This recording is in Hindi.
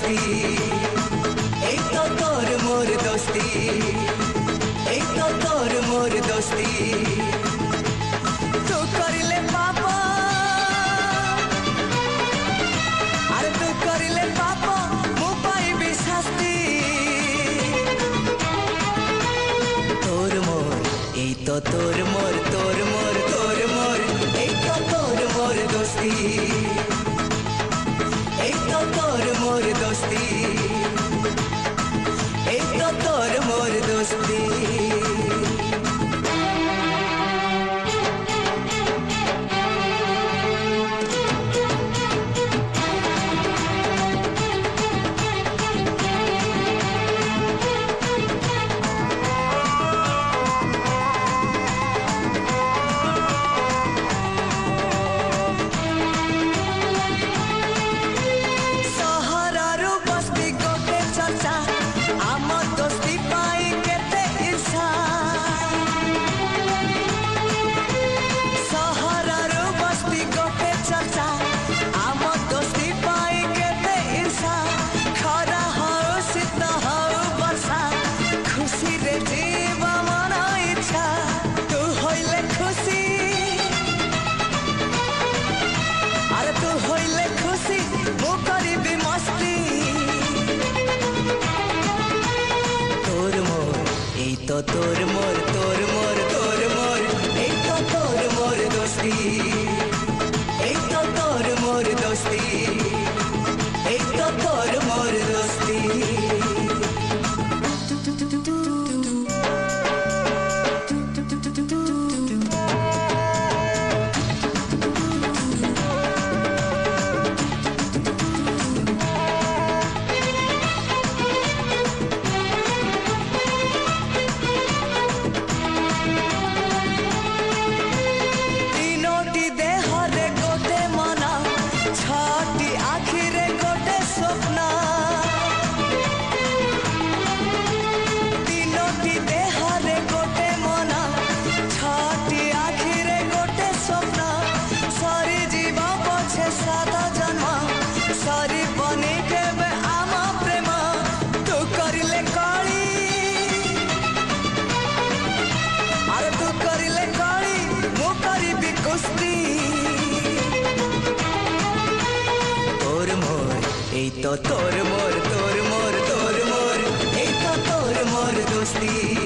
दोस्ती এই তো তোর মোর दोस्ती এই তো তোর মোর दोस्ती तू करिले पापा अरे तू करिले पापा मु पाइबी शास्ति तोर मोर এই তো তোর মোর তোর মোর তোর মোর এই তো তোর মোর दोस्ती এই তো তোর মোর दोस्ती এই তো তোর মোর दोस्ती तो तोर मोर तोर मोर तोर मोर एक तो तोर मोर दोस्ती एक तो तोर मोर दोस्ती एक तो तोर मोर दोस्ती तो तोर मोर तोर मोर तोर मोर एक तो तोर मोर दोस्ती